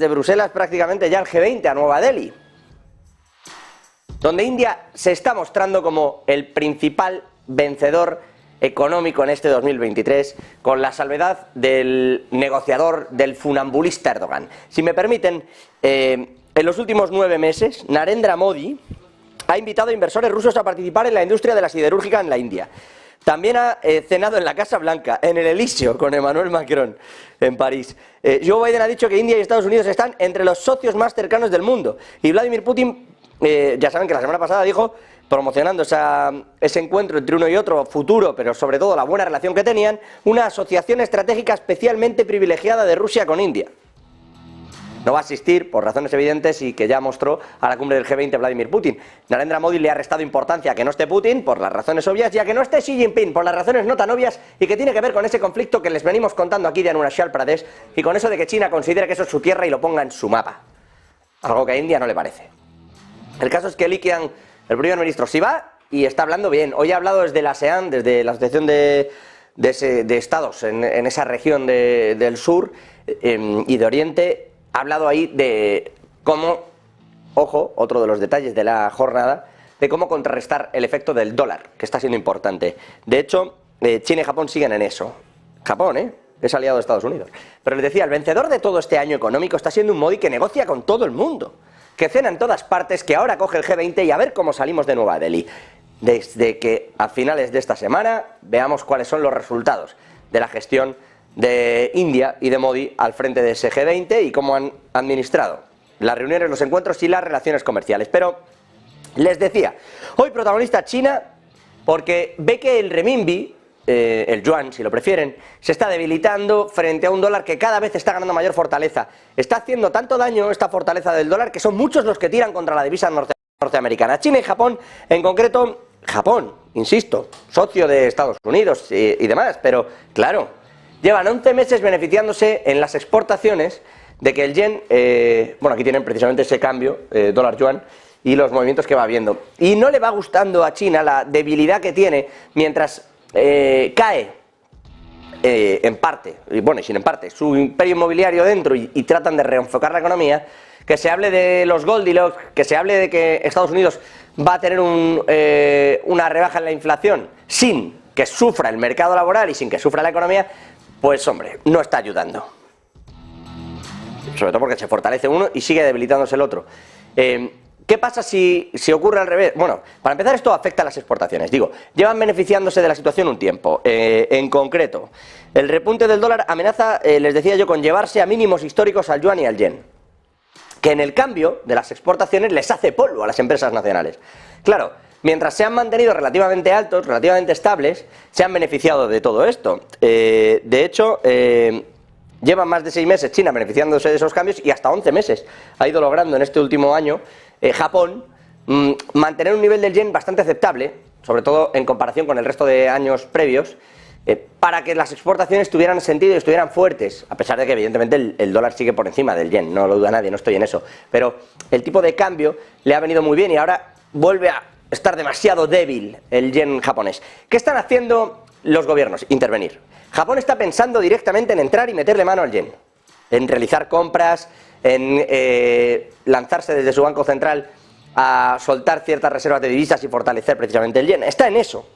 de Bruselas prácticamente ya el G20 a Nueva Delhi, donde India se está mostrando como el principal vencedor económico en este 2023, con la salvedad del negociador, del funambulista Erdogan. Si me permiten, en los últimos 9 meses, Narendra Modi ha invitado a inversores rusos a participar en la industria de la siderúrgica en la India. También ha cenado en la Casa Blanca, en el Elíseo, con Emmanuel Macron, en París. Joe Biden ha dicho que India y Estados Unidos están entre los socios más cercanos del mundo. Y Vladimir Putin, ya saben que la semana pasada dijo, promocionando ese encuentro entre uno y otro, futuro, pero sobre todo la buena relación que tenían, una asociación estratégica especialmente privilegiada de Rusia con India. No va a asistir, por razones evidentes, y que ya mostró a la cumbre del G20 Vladimir Putin. Narendra Modi le ha restado importancia a que no esté Putin, por las razones obvias, y a que no esté Xi Jinping, por las razones no tan obvias, y que tiene que ver con ese conflicto que les venimos contando aquí de Arunachal Pradesh, y con eso de que China considera que eso es su tierra y lo ponga en su mapa. Algo que a India no le parece. El caso es que Li Qiang, el primer ministro, sí va y está hablando bien. Hoy ha hablado desde la ASEAN, desde la Asociación de Estados en esa región del sur y de Oriente. Ha hablado ahí de cómo, ojo, otro de los detalles de la jornada, de cómo contrarrestar el efecto del dólar, que está siendo importante. De hecho, China y Japón siguen en eso. Japón, es aliado de Estados Unidos. Pero les decía, el vencedor de todo este año económico está siendo un Modi que negocia con todo el mundo, que cena en todas partes, que ahora coge el G20 y a ver cómo salimos de Nueva Delhi. Desde que a finales de esta semana veamos cuáles son los resultados de la gestión de India y de Modi al frente de ese G20 y cómo han administrado las reuniones, los encuentros y las relaciones comerciales. Pero les decía, hoy protagonista China, porque ve que el renminbi, el yuan si lo prefieren, se está debilitando frente a un dólar que cada vez está ganando mayor fortaleza. Está haciendo tanto daño esta fortaleza del dólar que son muchos los que tiran contra la divisa norteamericana. China y Japón, en concreto, Japón, insisto, socio de Estados Unidos y demás, pero claro, llevan 11 meses beneficiándose en las exportaciones de que el yen, bueno, aquí tienen precisamente ese cambio, dólar-yuan, y los movimientos que va habiendo. Y no le va gustando a China la debilidad que tiene mientras cae en parte, y bueno, y sin en parte, su imperio inmobiliario dentro y tratan de reenfocar la economía, que se hable de los Goldilocks, que se hable de que Estados Unidos va a tener una rebaja en la inflación sin que sufra el mercado laboral y sin que sufra la economía. Pues hombre, no está ayudando. Sobre todo porque se fortalece uno y sigue debilitándose el otro. ¿Qué pasa si ocurre al revés? Bueno, para empezar, esto afecta a las exportaciones. Digo, llevan beneficiándose de la situación un tiempo. En concreto, el repunte del dólar amenaza, les decía yo, con llevarse a mínimos históricos al yuan y al yen, que en el cambio de las exportaciones les hace polvo a las empresas nacionales. Claro, mientras se han mantenido relativamente altos, relativamente estables, se han beneficiado de todo esto. De hecho, llevan más de 6 meses China beneficiándose de esos cambios y hasta 11 meses ha ido logrando en este último año Japón mantener un nivel del yen bastante aceptable, sobre todo en comparación con el resto de años previos, para que las exportaciones tuvieran sentido y estuvieran fuertes, a pesar de que evidentemente el dólar sigue por encima del yen, no lo duda nadie, no estoy en eso, pero el tipo de cambio le ha venido muy bien y ahora vuelve a estar demasiado débil el yen japonés. ¿Qué están haciendo los gobiernos? Intervenir. Japón está pensando directamente en entrar y meterle mano al yen, en realizar compras, en lanzarse desde su banco central a soltar ciertas reservas de divisas y fortalecer precisamente el yen. Está en eso,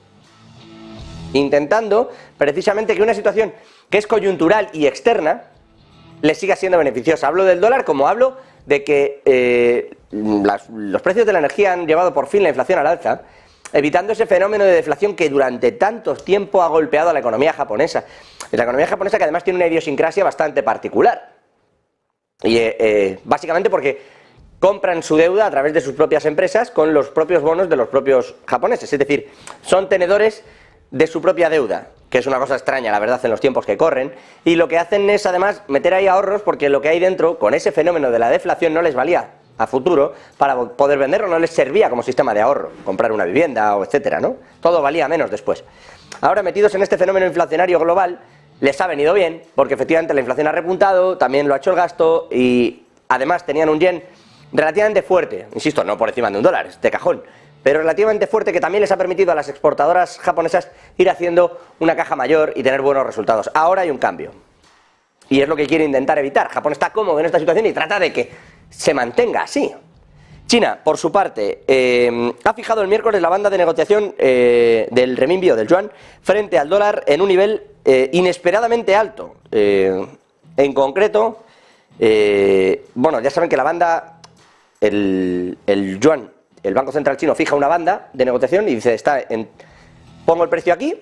intentando precisamente que una situación que es coyuntural y externa le siga siendo beneficiosa. Hablo del dólar como hablo de que los precios de la energía han llevado por fin la inflación al alza, evitando ese fenómeno de deflación que durante tanto tiempo ha golpeado a la economía japonesa. La economía japonesa que además tiene una idiosincrasia bastante particular. Y básicamente porque compran su deuda a través de sus propias empresas con los propios bonos de los propios japoneses. Es decir, son tenedores de su propia deuda, que es una cosa extraña, la verdad, en los tiempos que corren, y lo que hacen es además meter ahí ahorros porque lo que hay dentro, con ese fenómeno de la deflación, no les valía a futuro para poder venderlo, no les servía como sistema de ahorro, comprar una vivienda o etcétera, ¿no? Todo valía menos después. Ahora, metidos en este fenómeno inflacionario global, les ha venido bien, porque efectivamente la inflación ha repuntado, también lo ha hecho el gasto, y además tenían un yen relativamente fuerte, insisto, no por encima de $1, de cajón, pero relativamente fuerte, que también les ha permitido a las exportadoras japonesas ir haciendo una caja mayor y tener buenos resultados. Ahora hay un cambio. Y es lo que quiere intentar evitar. Japón está cómodo en esta situación y trata de que se mantenga así. China, por su parte, ha fijado el miércoles la banda de negociación del renminbi o del yuan frente al dólar en un nivel inesperadamente alto. En concreto, bueno, ya saben que la banda, el yuan, el Banco Central chino fija una banda de negociación y dice, pongo el precio aquí,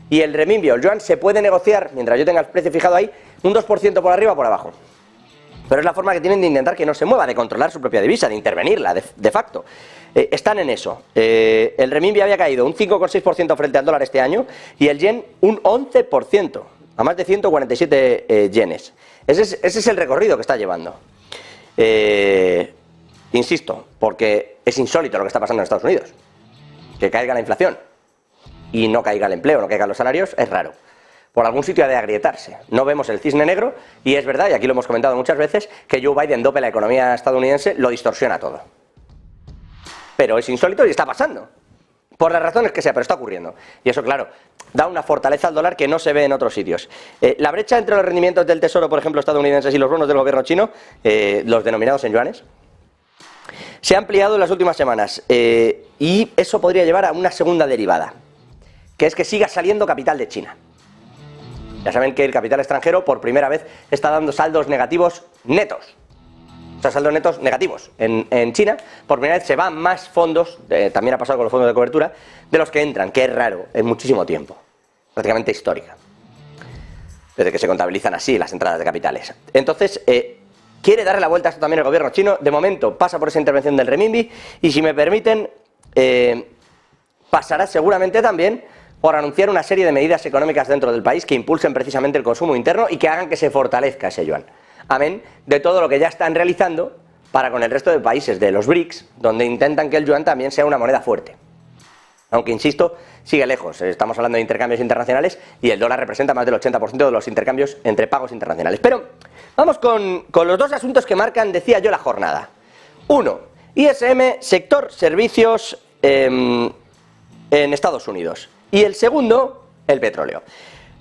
y el renminbi o el yuan se puede negociar, mientras yo tenga el precio fijado ahí, un 2% por arriba o por abajo. Pero es la forma que tienen de intentar que no se mueva, de controlar su propia divisa, de intervenirla, de facto. Están en eso. El renminbi había caído un 5,6% frente al dólar este año y el yen un 11%, a más de 147 yenes. Ese es el recorrido que está llevando. Insisto, porque es insólito lo que está pasando en Estados Unidos. Que caiga la inflación y no caiga el empleo, no caigan los salarios, es raro. Por algún sitio ha de agrietarse. No vemos el cisne negro y es verdad, y aquí lo hemos comentado muchas veces, que Joe Biden dope la economía estadounidense, lo distorsiona todo. Pero es insólito y está pasando. Por las razones que sea, pero está ocurriendo. Y eso, claro, da una fortaleza al dólar que no se ve en otros sitios. La brecha entre los rendimientos del Tesoro, por ejemplo, estadounidenses y los bonos del gobierno chino, los denominados en yuanes, se ha ampliado en las últimas semanas. Y eso podría llevar a una segunda derivada, que es que siga saliendo capital de China. Ya saben que el capital extranjero por primera vez está dando saldos negativos netos. O sea, saldos netos negativos. En China, por primera vez se van más fondos, también ha pasado con los fondos de cobertura, de los que entran, que es raro, en muchísimo tiempo. Prácticamente histórica. Desde que se contabilizan así las entradas de capitales. Entonces, quiere darle la vuelta a esto también el gobierno chino. De momento pasa por esa intervención del renminbi y, si me permiten, pasará seguramente también por anunciar una serie de medidas económicas dentro del país que impulsen precisamente el consumo interno y que hagan que se fortalezca ese yuan. Amén de todo lo que ya están realizando para con el resto de países de los BRICS, donde intentan que el yuan también sea una moneda fuerte. Aunque, insisto, sigue lejos. Estamos hablando de intercambios internacionales y el dólar representa más del 80% de los intercambios entre pagos internacionales. Pero vamos con los dos asuntos que marcan, decía yo, la jornada. Uno, ISM, sector servicios en Estados Unidos. Y el segundo, el petróleo.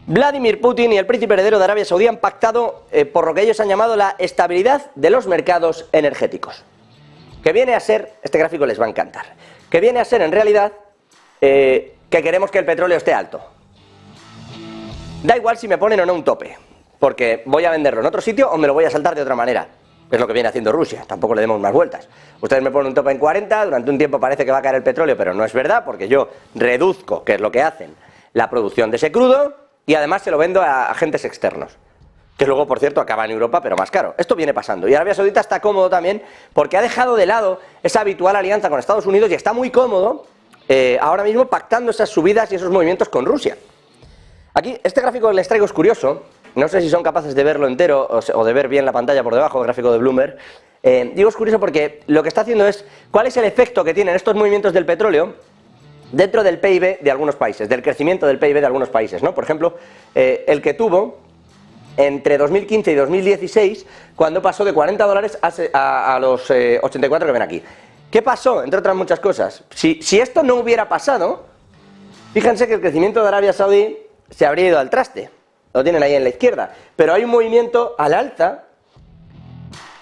Vladimir Putin y el príncipe heredero de Arabia Saudí han pactado por lo que ellos han llamado la estabilidad de los mercados energéticos. Que viene a ser, este gráfico les va a encantar, que viene a ser en realidad que queremos que el petróleo esté alto. Da igual si me ponen o no un tope, porque voy a venderlo en otro sitio o me lo voy a saltar de otra manera. Es lo que viene haciendo Rusia, tampoco le demos más vueltas. Ustedes me ponen un tope en 40, durante un tiempo parece que va a caer el petróleo, pero no es verdad, porque yo reduzco, que es lo que hacen, la producción de ese crudo, y además se lo vendo a agentes externos, que luego, por cierto, acaba en Europa, pero más caro. Esto viene pasando, y Arabia Saudita está cómodo también, porque ha dejado de lado esa habitual alianza con Estados Unidos, y está muy cómodo, ahora mismo, pactando esas subidas y esos movimientos con Rusia. Aquí, este gráfico que les traigo es curioso. No sé si son capaces de verlo entero o de ver bien la pantalla por debajo, el gráfico de Bloomberg. Digo es curioso porque lo que está haciendo es cuál es el efecto que tienen estos movimientos del petróleo dentro del PIB de algunos países, del crecimiento del PIB de algunos países, ¿no? Por ejemplo, el que tuvo entre 2015 y 2016, cuando pasó de $40 a los 84 que ven aquí. ¿Qué pasó? Entre otras muchas cosas. Si esto no hubiera pasado, fíjense que el crecimiento de Arabia Saudí se habría ido al traste. Lo tienen ahí en la izquierda, pero hay un movimiento al alza,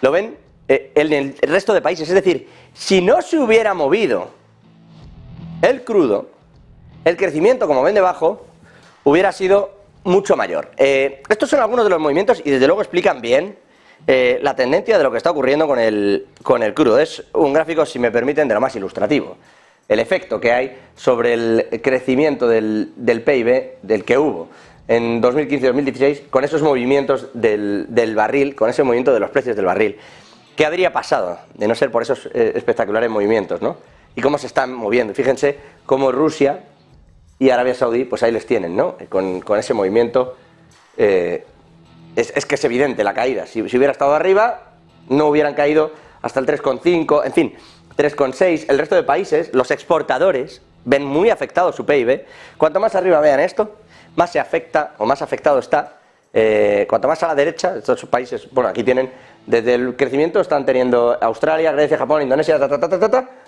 ¿lo ven? En el resto de países, es decir, si no se hubiera movido el crudo, el crecimiento, como ven debajo, hubiera sido mucho mayor. Estos son algunos de los movimientos y desde luego explican bien la tendencia de lo que está ocurriendo con el crudo. Es un gráfico, si me permiten, de lo más ilustrativo. El efecto que hay sobre el crecimiento del PIB del que hubo en 2015-2016, con esos movimientos del barril, con ese movimiento de los precios del barril. ¿Qué habría pasado de no ser por esos espectaculares movimientos, ¿no? Y cómo se están moviendo. Fíjense cómo Rusia y Arabia Saudí, pues ahí les tienen, ¿no? Con ese movimiento. Es que es evidente la caída. Si hubiera estado arriba, no hubieran caído hasta el 3,5, en fin, 3,6. El resto de países, los exportadores, ven muy afectado su PIB. Cuanto más arriba vean esto, más se afecta o más afectado está. Cuanto más a la derecha, estos países, bueno, aquí tienen, desde el crecimiento están teniendo Australia, Grecia, Japón, Indonesia,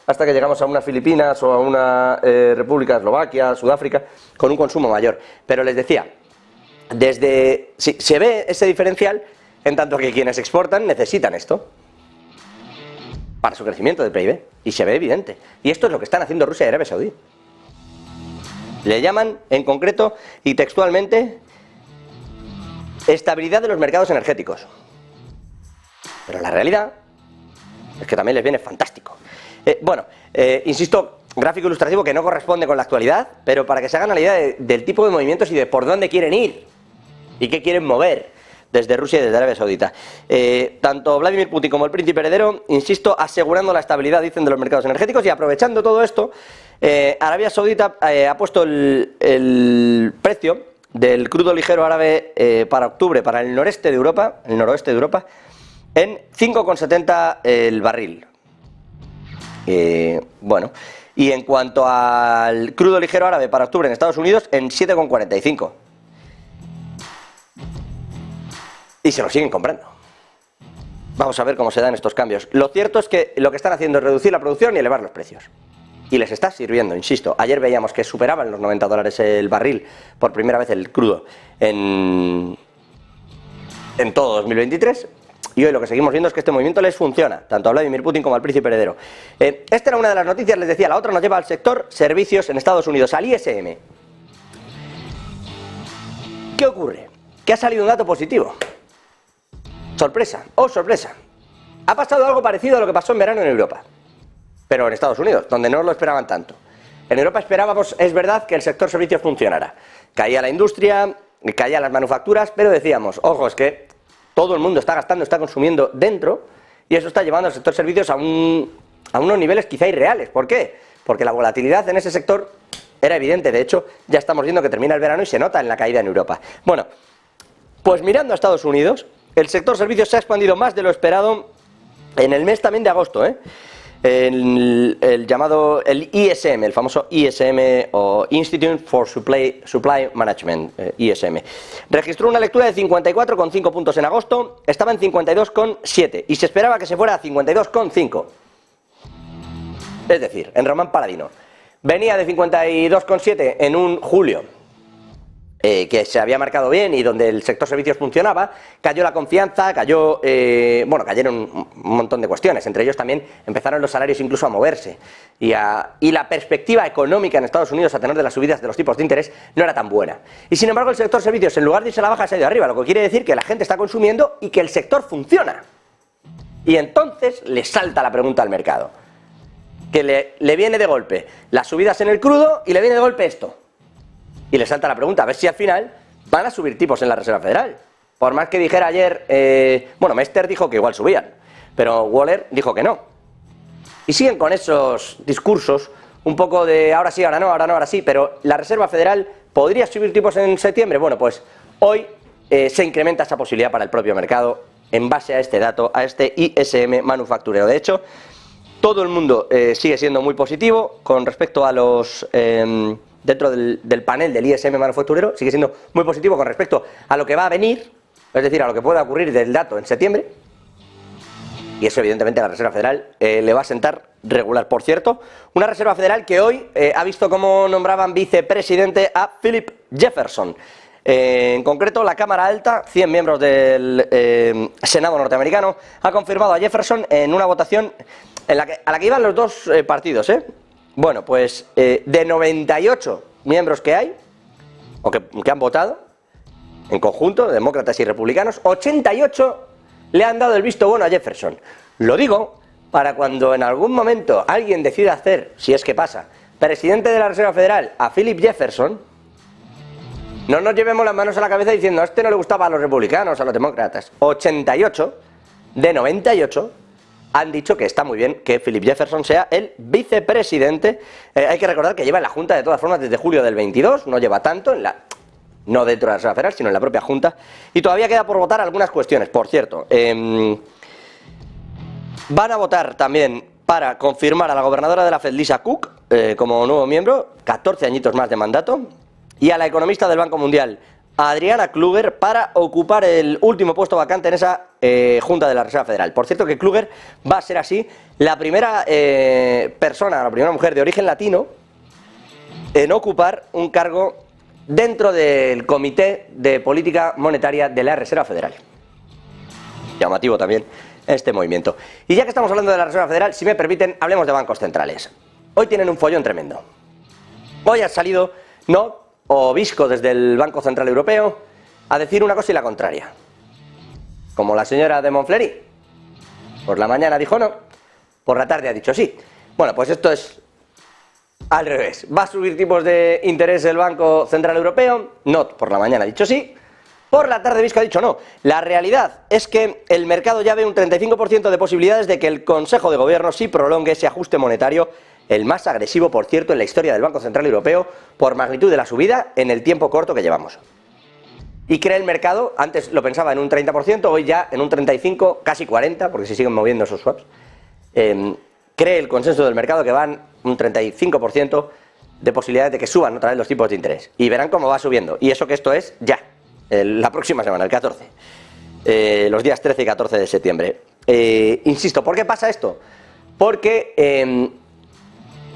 hasta que llegamos a unas Filipinas o a una república, Eslovaquia, Sudáfrica, con un consumo mayor. Pero les decía, se ve ese diferencial en tanto que quienes exportan necesitan esto para su crecimiento del PIB, y se ve evidente. Y esto es lo que están haciendo Rusia y Arabia Saudí. Le llaman, en concreto y textualmente, estabilidad de los mercados energéticos. Pero la realidad es que también les viene fantástico. Insisto, gráfico ilustrativo que no corresponde con la actualidad, pero para que se hagan la idea del tipo de movimientos y de por dónde quieren ir y qué quieren mover desde Rusia y desde Arabia Saudita. Tanto Vladimir Putin como el príncipe heredero, insisto, asegurando la estabilidad, dicen, de los mercados energéticos, y aprovechando todo esto, Arabia Saudita ha puesto el precio del crudo ligero árabe para octubre para el noroeste de Europa, en 5,70 el barril. Y en cuanto al crudo ligero árabe para octubre en Estados Unidos, en 7,45. Y se lo siguen comprando. Vamos a ver cómo se dan estos cambios. Lo cierto es que lo que están haciendo es reducir la producción y elevar los precios. Y les está sirviendo, insisto. Ayer veíamos que superaban los $90 el barril por primera vez el crudo en todo 2023. Y hoy lo que seguimos viendo es que este movimiento les funciona, tanto a Vladimir Putin como al príncipe heredero. Esta era una de las noticias, les decía. La otra nos lleva al sector servicios en Estados Unidos, al ISM. ¿Qué ocurre? Que ha salido un dato positivo. Sorpresa, oh sorpresa. Ha pasado algo parecido a lo que pasó en verano en Europa, pero en Estados Unidos, donde no lo esperaban tanto. En Europa esperábamos, es verdad, que el sector servicios funcionara. Caía la industria, caían las manufacturas, pero decíamos, ojo, es que todo el mundo está gastando, está consumiendo dentro, y eso está llevando al sector servicios a unos niveles quizá irreales. ¿Por qué? Porque la volatilidad en ese sector era evidente. De hecho, ya estamos viendo que termina el verano y se nota en la caída en Europa. Bueno, pues mirando a Estados Unidos, el sector servicios se ha expandido más de lo esperado en el mes también de agosto, el ISM, el famoso ISM o Institute for Supply Management, ISM. Registró una lectura de 54,5 puntos en agosto, estaba en 52,7 y se esperaba que se fuera a 52,5. Es decir, en Román Paladino. Venía de 52,7 en un julio, que se había marcado bien y donde el sector servicios funcionaba, cayó la confianza, cayeron un montón de cuestiones, entre ellos también empezaron los salarios incluso a moverse y la perspectiva económica en Estados Unidos a tenor de las subidas de los tipos de interés no era tan buena. Y sin embargo el sector servicios, en lugar de irse a la baja, se ha ido arriba, lo que quiere decir que la gente está consumiendo y que el sector funciona. Y entonces le salta la pregunta al mercado, que le viene de golpe las subidas en el crudo y le viene de golpe esto. Y le salta la pregunta, a ver si al final van a subir tipos en la Reserva Federal. Por más que dijera ayer, Mester dijo que igual subían, pero Waller dijo que no. Y siguen con esos discursos, un poco de ahora sí, ahora no, ahora sí, pero la Reserva Federal podría subir tipos en septiembre. Bueno, pues hoy se incrementa esa posibilidad para el propio mercado en base a este dato, a este ISM manufacturero. De hecho, todo el mundo sigue siendo muy positivo con respecto a los... dentro del panel del ISM manufacturero, sigue siendo muy positivo con respecto a lo que va a venir, es decir, a lo que pueda ocurrir del dato en septiembre, y eso evidentemente a la Reserva Federal le va a sentar regular. Por cierto, una Reserva Federal que hoy ha visto cómo nombraban vicepresidente a Philip Jefferson. En concreto, la Cámara Alta, 100 miembros del Senado norteamericano, ha confirmado a Jefferson en una votación a la que iban los dos partidos, Bueno, pues de 98 miembros que hay, o que han votado, en conjunto, demócratas y republicanos, 88 le han dado el visto bueno a Jefferson. Lo digo para cuando en algún momento alguien decida hacer, si es que pasa, presidente de la Reserva Federal a Philip Jefferson, no nos llevemos las manos a la cabeza diciendo a este no le gustaba a los republicanos, a los demócratas. 88 de 98 han dicho que está muy bien que Philip Jefferson sea el vicepresidente. Hay que recordar que lleva en la Junta de todas formas desde julio del 22, no lleva tanto, no dentro de la Reserva Federal, sino en la propia Junta. Y todavía queda por votar algunas cuestiones, por cierto. Van a votar también para confirmar a la gobernadora de la Fed, Lisa Cook, como nuevo miembro, 14 añitos más de mandato, y a la economista del Banco Mundial, Adriana Kluger, para ocupar el último puesto vacante en esa Junta de la Reserva Federal. Por cierto que Kluger va a ser así la primera persona, la primera mujer de origen latino en ocupar un cargo dentro del Comité de Política Monetaria de la Reserva Federal. Llamativo también este movimiento. Y ya que estamos hablando de la Reserva Federal, si me permiten, hablemos de bancos centrales. Hoy tienen un follón tremendo. Hoy ha salido o Visco desde el Banco Central Europeo a decir una cosa y la contraria. Como la señora de Montfleury. Por la mañana dijo no, por la tarde ha dicho sí. Bueno, pues esto es al revés. ¿Va a subir tipos de interés el Banco Central Europeo? No, por la mañana ha dicho sí. Por la tarde Visco ha dicho no. La realidad es que el mercado ya ve un 35% de posibilidades de que el Consejo de Gobierno sí prolongue ese ajuste monetario, el más agresivo, por cierto, en la historia del Banco Central Europeo, por magnitud de la subida en el tiempo corto que llevamos. Y cree el mercado, antes lo pensaba en un 30%, hoy ya en un 35%, casi 40%, porque se siguen moviendo esos swaps. Cree el consenso del mercado que van un 35% de posibilidades de que suban otra vez los tipos de interés. Y verán cómo va subiendo. Y eso que esto es ya, la próxima semana, el 14. Los días 13 y 14 de septiembre. Insisto, ¿por qué pasa esto? Porque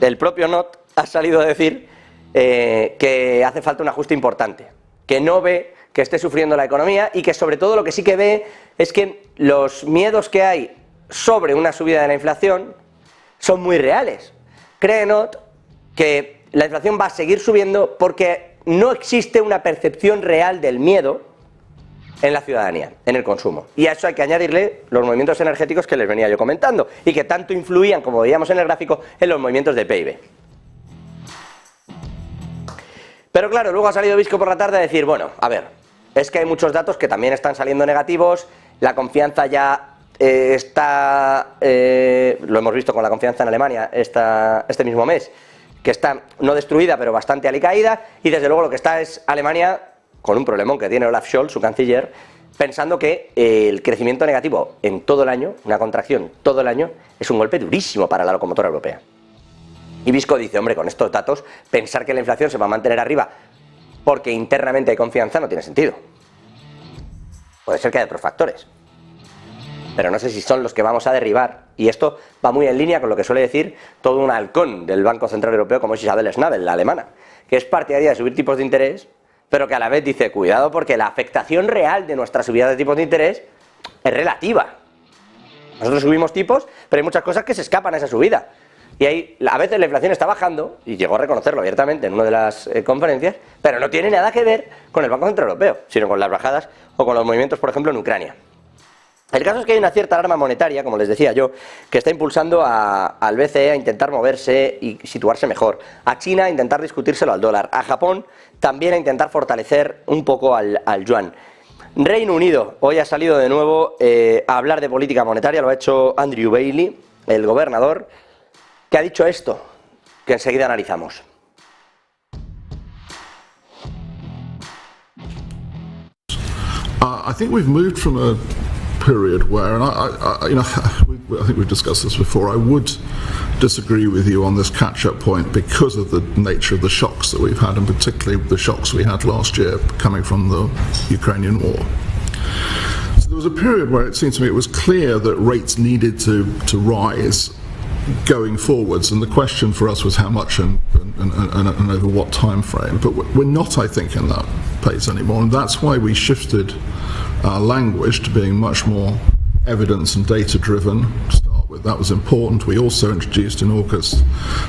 el propio NOT ha salido a decir que hace falta un ajuste importante, que no ve que esté sufriendo la economía y que sobre todo lo que sí que ve es que los miedos que hay sobre una subida de la inflación son muy reales. Cree NOT que la inflación va a seguir subiendo porque no existe una percepción real del miedo en la ciudadanía, en el consumo. Y a eso hay que añadirle los movimientos energéticos que les venía yo comentando y que tanto influían, como veíamos en el gráfico, en los movimientos de PIB. Pero claro, luego ha salido Visco por la tarde a decir, bueno, a ver, es que hay muchos datos que también están saliendo negativos, la confianza ya está, lo hemos visto con la confianza en Alemania este mismo mes, que está no destruida pero bastante alicaída, y desde luego lo que está es Alemania con un problemón que tiene Olaf Scholz, su canciller, pensando que el crecimiento negativo en todo el año, una contracción todo el año, es un golpe durísimo para la locomotora europea. Y Visco dice, hombre, con estos datos, pensar que la inflación se va a mantener arriba porque internamente hay confianza no tiene sentido. Puede ser que haya otros factores, pero no sé si son los que vamos a derribar. Y esto va muy en línea con lo que suele decir todo un halcón del Banco Central Europeo como es Isabel Schnabel, la alemana, que es partidaria de subir tipos de interés, pero que a la vez dice, cuidado porque la afectación real de nuestra subida de tipos de interés es relativa. Nosotros subimos tipos, pero hay muchas cosas que se escapan a esa subida. Y ahí, a veces la inflación está bajando, y llegó a reconocerlo abiertamente en una de las conferencias, pero no tiene nada que ver con el Banco Central Europeo, sino con las bajadas o con los movimientos, por ejemplo, en Ucrania. El caso es que hay una cierta alarma monetaria, como les decía yo, que está impulsando al BCE a intentar moverse y situarse mejor, a China a intentar discutírselo al dólar, a Japón también a intentar fortalecer un poco al yuan. Reino Unido hoy ha salido de nuevo a hablar de política monetaria, lo ha hecho Andrew Bailey, el gobernador, que ha dicho esto, que enseguida analizamos. I think we've moved from a period where, and I think we've discussed this before, I would disagree with you on this catch-up point because of the nature of the shocks that we've had, and particularly the shocks we had last year coming from the Ukrainian war. So there was a period where it seemed to me it was clear that rates needed to rise going forwards, and the question for us was how much and over what time frame. But we're not, I think, in that place anymore, and that's why we shifted our language to being much more evidence and data driven to start with. That was important. We also introduced in August,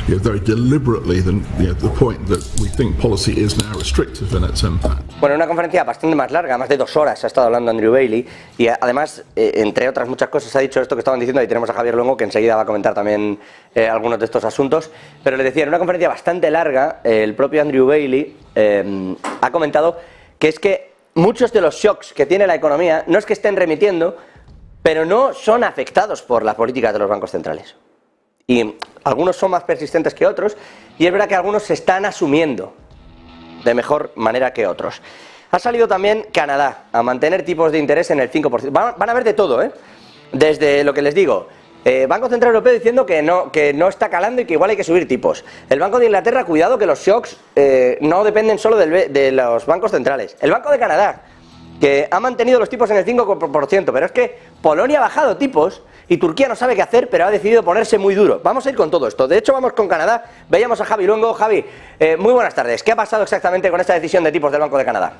very deliberately, the point that we think policy is now restrictive in its impact. Bueno, una conferencia bastante más larga, más de 2 horas ha estado hablando Andrew Bailey, y además, entre otras muchas cosas, ha dicho esto que estaban diciendo. Ahí tenemos a Javier Luengo, que enseguida va a comentar también algunos de estos asuntos, pero le decía, en una conferencia bastante larga, el propio Andrew Bailey ha comentado que es que muchos de los shocks que tiene la economía no es que estén remitiendo, pero no son afectados por las políticas de los bancos centrales. Y algunos son más persistentes que otros, y es verdad que algunos se están asumiendo de mejor manera que otros. Ha salido también Canadá a mantener tipos de interés en el 5%. Van a ver de todo, desde lo que les digo, Banco Central Europeo diciendo que no está calando y que igual hay que subir tipos. El Banco de Inglaterra, cuidado que los shocks no dependen solo de los bancos centrales. El Banco de Canadá, que ha mantenido los tipos en el 5%, pero es que Polonia ha bajado tipos y Turquía no sabe qué hacer, pero ha decidido ponerse muy duro. Vamos a ir con todo esto. De hecho, vamos con Canadá. Veíamos a Javi Luengo. Javi, muy buenas tardes. ¿Qué ha pasado exactamente con esta decisión de tipos del Banco de Canadá?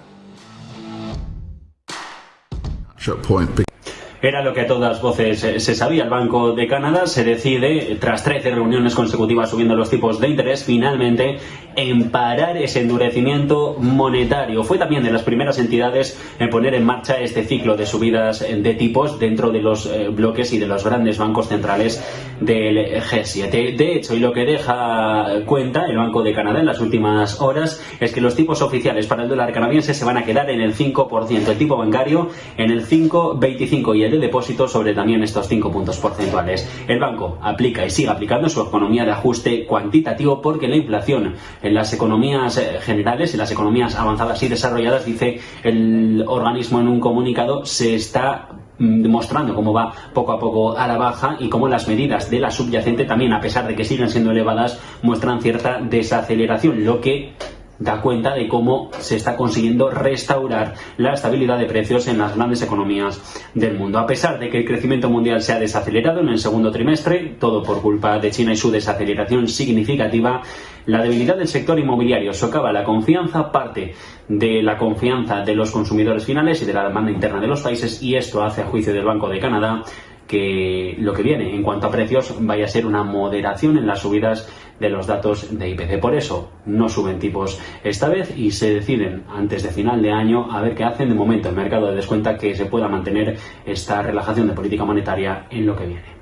Era lo que a todas voces se sabía. El Banco de Canadá se decide, tras 13 reuniones consecutivas subiendo los tipos de interés, finalmente en parar ese endurecimiento monetario. Fue también de las primeras entidades en poner en marcha este ciclo de subidas de tipos dentro de los bloques y de los grandes bancos centrales del G7. De hecho, y lo que deja cuenta el Banco de Canadá en las últimas horas es que los tipos oficiales para el dólar canadiense se van a quedar en el 5%, el tipo bancario en el 5,25% y el de depósito sobre también estos 5 puntos porcentuales. El banco aplica y sigue aplicando su economía de ajuste cuantitativo porque la inflación en las economías generales, en las economías avanzadas y desarrolladas, dice el organismo en un comunicado, se está demostrando cómo va poco a poco a la baja y cómo las medidas de la subyacente también, a pesar de que siguen siendo elevadas, muestran cierta desaceleración, lo que da cuenta de cómo se está consiguiendo restaurar la estabilidad de precios en las grandes economías del mundo. A pesar de que el crecimiento mundial se ha desacelerado en el segundo trimestre, todo por culpa de China y su desaceleración significativa, la debilidad del sector inmobiliario socava la confianza, parte de la confianza de los consumidores finales y de la demanda interna de los países, y esto hace, a juicio del Banco de Canadá, que lo que viene en cuanto a precios vaya a ser una moderación en las subidas de los datos de IPC. Por eso no suben tipos esta vez y se deciden antes de final de año a ver qué hacen. De momento el mercado descuenta que se pueda mantener esta relajación de política monetaria en lo que viene.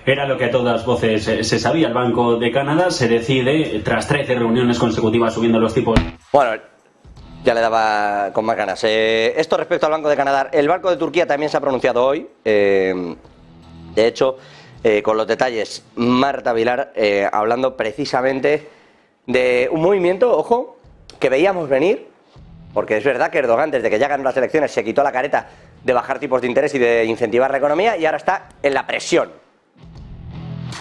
Era lo que a todas voces se sabía. El Banco de Canadá se decide, tras 13 reuniones consecutivas subiendo los tipos. Bueno, ya le daba con más ganas. Esto respecto al Banco de Canadá. El Banco de Turquía también se ha pronunciado hoy. De hecho, con los detalles, Marta Vilar, hablando precisamente de un movimiento, ojo, que veíamos venir, porque es verdad que Erdogan, desde que ya ganó las elecciones, se quitó la careta de bajar tipos de interés y de incentivar la economía, y ahora está en la presión.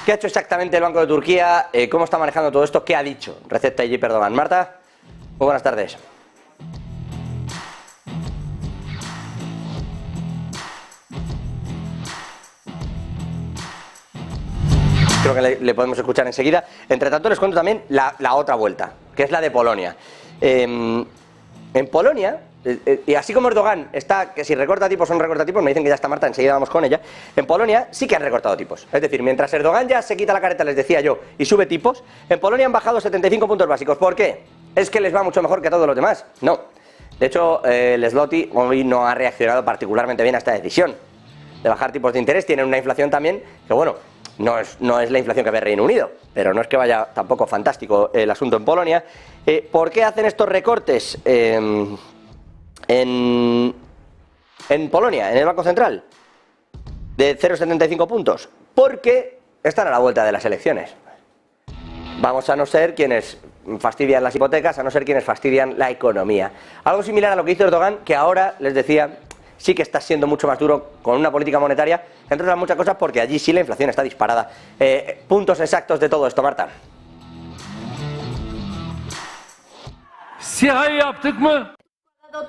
¿Qué ha hecho exactamente el Banco de Turquía? ¿Cómo está manejando todo esto? ¿Qué ha dicho Recep Tayyip Erdogan? Marta, muy buenas tardes. Creo que le podemos escuchar enseguida. Entre tanto, les cuento también la otra vuelta, que es la de Polonia. En Polonia, y así como Erdogan está, que si recorta tipos son recorta tipos, me dicen que ya está Marta, enseguida vamos con ella. En Polonia sí que han recortado tipos. Es decir, mientras Erdogan ya se quita la careta, les decía yo, y sube tipos, en Polonia han bajado 75 puntos básicos. ¿Por qué? ¿Es que les va mucho mejor que a todos los demás? No. De hecho, el Zloty hoy no ha reaccionado particularmente bien a esta decisión de bajar tipos de interés. Tienen una inflación también que, bueno, no es la inflación que ve Reino Unido, pero no es que vaya tampoco fantástico el asunto en Polonia. ¿Por qué hacen estos recortes en Polonia, en el Banco Central, de 0,75 puntos? Porque están a la vuelta de las elecciones. Vamos a no ser quienes fastidian las hipotecas, a no ser quienes fastidian la economía. Algo similar a lo que hizo Erdogan, que ahora, les decía, sí que está siendo mucho más duro con una política monetaria, entre otras muchas cosas porque allí sí la inflación está disparada. Puntos exactos de todo esto, Marta.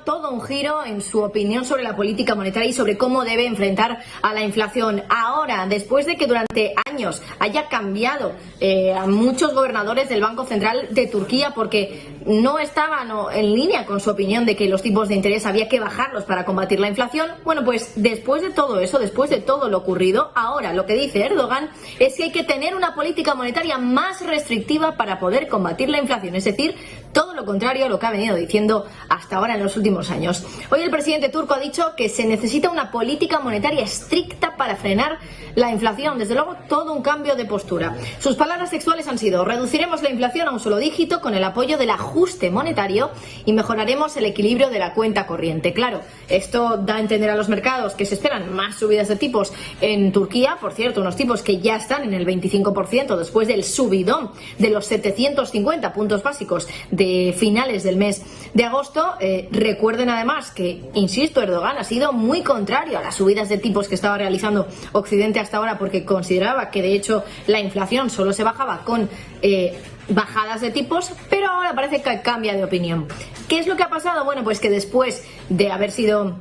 Todo un giro en su opinión sobre la política monetaria y sobre cómo debe enfrentar a la inflación. Ahora, después de que durante años haya cambiado a muchos gobernadores del Banco Central de Turquía porque no estaban en línea con su opinión de que los tipos de interés había que bajarlos para combatir la inflación, bueno, pues después de todo eso, después de todo lo ocurrido, ahora lo que dice Erdogan es que hay que tener una política monetaria más restrictiva para poder combatir la inflación, es decir, todo lo contrario a lo que ha venido diciendo hasta ahora en los últimos años. Hoy el presidente turco ha dicho que se necesita una política monetaria estricta para frenar la inflación. Desde luego, todo un cambio de postura. Sus palabras textuales han sido: reduciremos la inflación a un solo dígito con el apoyo del ajuste monetario y mejoraremos el equilibrio de la cuenta corriente. Claro, esto da a entender a los mercados que se esperan más subidas de tipos en Turquía. Por cierto, unos tipos que ya están en el 25% después del subidón de los 750 puntos básicos de finales del mes de agosto. Recuerden además que, insisto, Erdogan ha sido muy contrario a las subidas de tipos que estaba realizando Occidente hasta ahora porque consideraba que de hecho la inflación solo se bajaba con bajadas de tipos, pero ahora parece que cambia de opinión. ¿Qué es lo que ha pasado? Bueno, pues que después de haber sido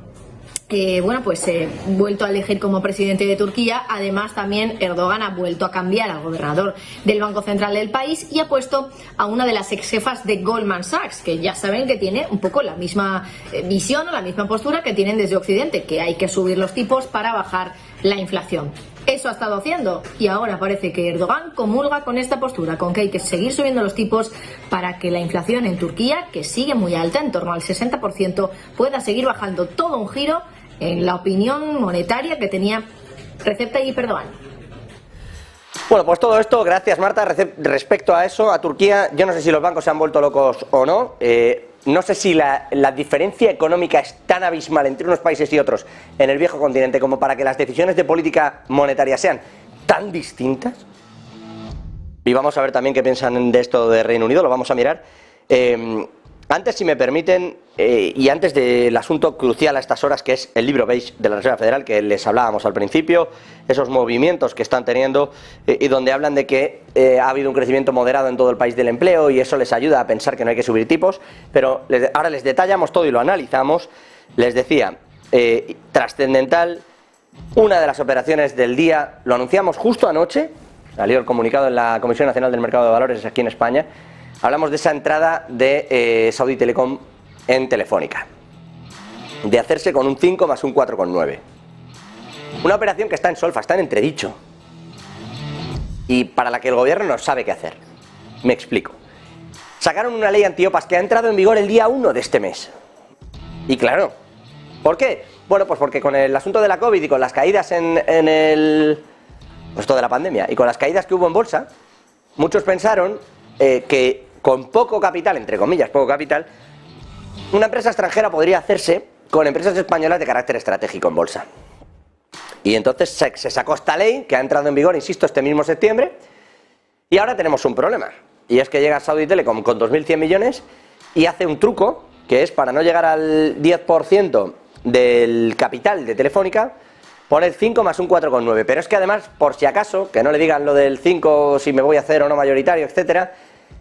bueno, pues vuelto a elegir como presidente de Turquía. Además, también Erdogan ha vuelto a cambiar al gobernador del Banco Central del país y ha puesto a una de las ex jefas de Goldman Sachs, que ya saben que tiene un poco la misma visión o la misma postura que tienen desde Occidente, que hay que subir los tipos para bajar la inflación. Eso ha estado haciendo y ahora parece que Erdogan comulga con esta postura, con que hay que seguir subiendo los tipos para que la inflación en Turquía, que sigue muy alta, en torno al 60%, pueda seguir bajando. Todo un giro en la opinión monetaria que tenía Recep Tayyip Erdogan. Bueno, pues todo esto, gracias Marta. Respecto a eso, a Turquía, yo no sé si los bancos se han vuelto locos o no. No sé si la diferencia económica es tan abismal entre unos países y otros en el viejo continente como para que las decisiones de política monetaria sean tan distintas. Y vamos a ver también qué piensan de esto de Reino Unido, lo vamos a mirar. Antes, si me permiten, y antes del asunto crucial a estas horas, que es el libro beige de la Reserva Federal, que les hablábamos al principio, esos movimientos que están teniendo y donde hablan de que ha habido un crecimiento moderado en todo el país del empleo y eso les ayuda a pensar que no hay que subir tipos, pero ahora les detallamos todo y lo analizamos. Les decía, trascendental, una de las operaciones del día, lo anunciamos justo anoche, salió el comunicado en la Comisión Nacional del Mercado de Valores aquí en España. Hablamos de esa entrada de Saudi Telecom en Telefónica, de hacerse con un 5 más un 4,9. Una operación que está en solfa, está en entredicho, y para la que el gobierno no sabe qué hacer. Me explico. Sacaron una ley antiopas que ha entrado en vigor el día 1 de este mes. Y claro, ¿por qué? Bueno, pues porque con el asunto de la COVID y con las caídas en el... pues esto de la pandemia, y con las caídas que hubo en bolsa, muchos pensaron que con poco capital, entre comillas, poco capital, una empresa extranjera podría hacerse con empresas españolas de carácter estratégico en bolsa. Y entonces se sacó esta ley, que ha entrado en vigor, insisto, este mismo septiembre, y ahora tenemos un problema. Y es que llega Saudi Telecom con 2.100 millones y hace un truco, que es para no llegar al 10% del capital de Telefónica, pone el 5 más un 4,9. Pero es que además, por si acaso, que no le digan lo del 5, si me voy a hacer o no mayoritario, etcétera,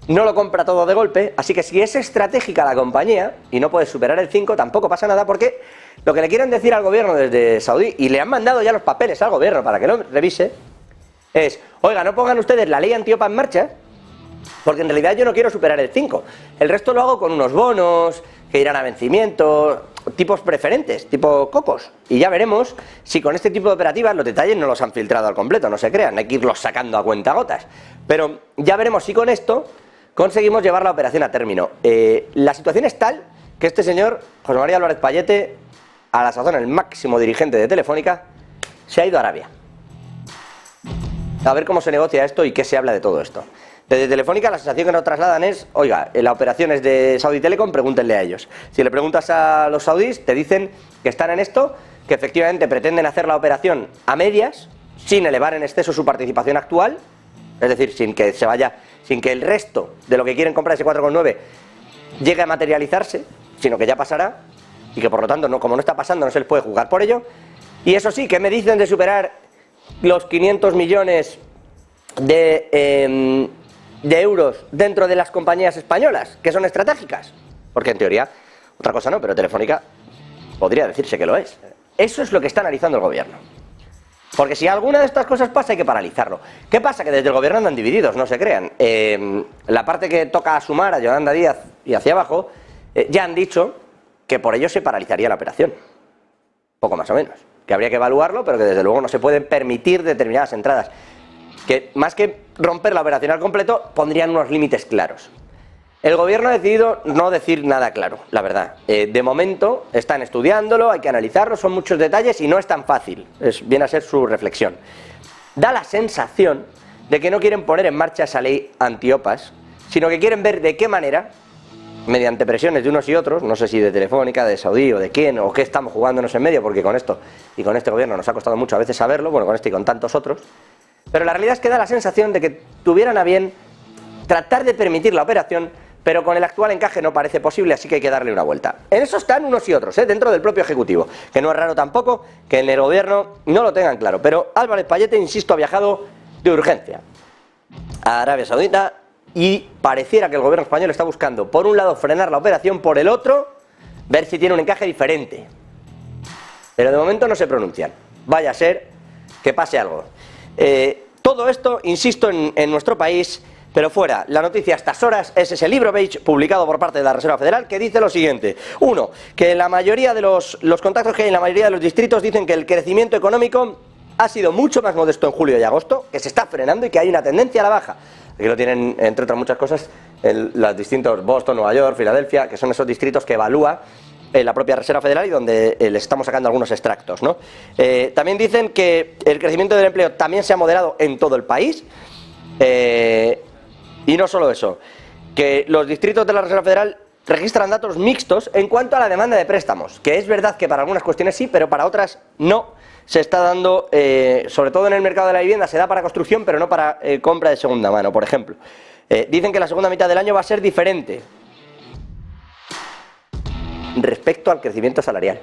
no lo compra todo de golpe, así que si es estratégica la compañía y no puede superar el 5, tampoco pasa nada, porque lo que le quieren decir al gobierno desde Saudí, y le han mandado ya los papeles al gobierno para que lo revise, es, oiga, no pongan ustedes la ley antiopa en marcha, porque en realidad yo no quiero superar el 5, el resto lo hago con unos bonos que irán a vencimiento, tipos preferentes, tipo cocos, y ya veremos si con este tipo de operativas, los detalles no los han filtrado al completo, no se crean, hay que irlos sacando a cuentagotas, pero ya veremos si con esto conseguimos llevar la operación a término. La situación es tal que este señor, José María Álvarez Pallete, a la sazón el máximo dirigente de Telefónica, se ha ido a Arabia. A ver cómo se negocia esto y qué se habla de todo esto. Desde Telefónica la sensación que nos trasladan es, oiga, la operación es de Saudi Telecom, pregúntenle a ellos. Si le preguntas a los saudíes, te dicen que están en esto, que efectivamente pretenden hacer la operación a medias, sin elevar en exceso su participación actual, es decir, sin que se vaya, sin que el resto de lo que quieren comprar, ese 4,9, llegue a materializarse, sino que ya pasará, y que por lo tanto, como no está pasando, no se les puede juzgar por ello. Y eso sí, ¿qué me dicen de superar los 500 millones de euros dentro de las compañías españolas, que son estratégicas? Porque en teoría, otra cosa no, pero Telefónica podría decirse que lo es. Eso es lo que está analizando el gobierno. Porque si alguna de estas cosas pasa, hay que paralizarlo. ¿Qué pasa? Que desde el gobierno andan divididos, no se crean. La parte que toca a Sumar, a Yolanda Díaz y hacia abajo, ya han dicho que por ello se paralizaría la operación. Poco más o menos. Que habría que evaluarlo, pero que desde luego no se pueden permitir determinadas entradas. Que más que romper la operación al completo, pondrían unos límites claros. El gobierno ha decidido no decir nada claro, la verdad. De momento están estudiándolo, hay que analizarlo, son muchos detalles y no es tan fácil. Viene a ser su reflexión. Da la sensación de que no quieren poner en marcha esa ley antiopas, sino que quieren ver de qué manera, mediante presiones de unos y otros, no sé si de Telefónica, de Saudí o de quién, o qué estamos jugándonos en medio, porque con esto y con este gobierno nos ha costado mucho a veces saberlo, bueno, con este y con tantos otros, pero la realidad es que da la sensación de que tuvieran a bien tratar de permitir la operación, pero con el actual encaje no parece posible, así que hay que darle una vuelta. En eso están unos y otros, dentro del propio Ejecutivo, que no es raro tampoco que en el gobierno no lo tengan claro, pero Álvarez Pallete, insisto, ha viajado de urgencia a Arabia Saudita y pareciera que el gobierno español está buscando, por un lado, frenar la operación, por el otro, ver si tiene un encaje diferente. Pero de momento no se pronuncian. Vaya a ser que pase algo. Todo esto, insisto, en nuestro país, pero fuera. La noticia a estas horas es ese libro beige publicado por parte de la Reserva Federal que dice lo siguiente. Uno, que la mayoría de los contactos que hay en la mayoría de los distritos dicen que el crecimiento económico ha sido mucho más modesto en julio y agosto, que se está frenando y que hay una tendencia a la baja. Aquí lo tienen, entre otras muchas cosas, los distintos Boston, Nueva York, Filadelfia, que son esos distritos que evalúa la propia Reserva Federal y donde les estamos sacando algunos extractos, ¿no? También dicen que el crecimiento del empleo también se ha moderado en todo el país. Y no solo eso, que los distritos de la Reserva Federal registran datos mixtos en cuanto a la demanda de préstamos, que es verdad que para algunas cuestiones sí, pero para otras no. Se está dando, sobre todo en el mercado de la vivienda, se da para construcción, pero no para compra de segunda mano, por ejemplo. Dicen que la segunda mitad del año va a ser diferente respecto al crecimiento salarial.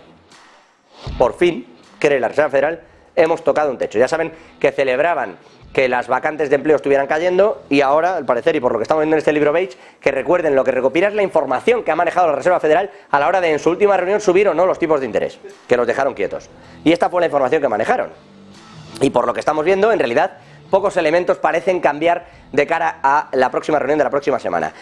Por fin, cree la Reserva Federal, hemos tocado un techo. Ya saben que celebraban que las vacantes de empleo estuvieran cayendo y ahora, al parecer, y por lo que estamos viendo en este libro beige, que recuerden, lo que recopila es la información que ha manejado la Reserva Federal a la hora de en su última reunión subir o no los tipos de interés, que los dejaron quietos. Y esta fue la información que manejaron. Y por lo que estamos viendo, en realidad, pocos elementos parecen cambiar de cara a la próxima reunión de la próxima semana.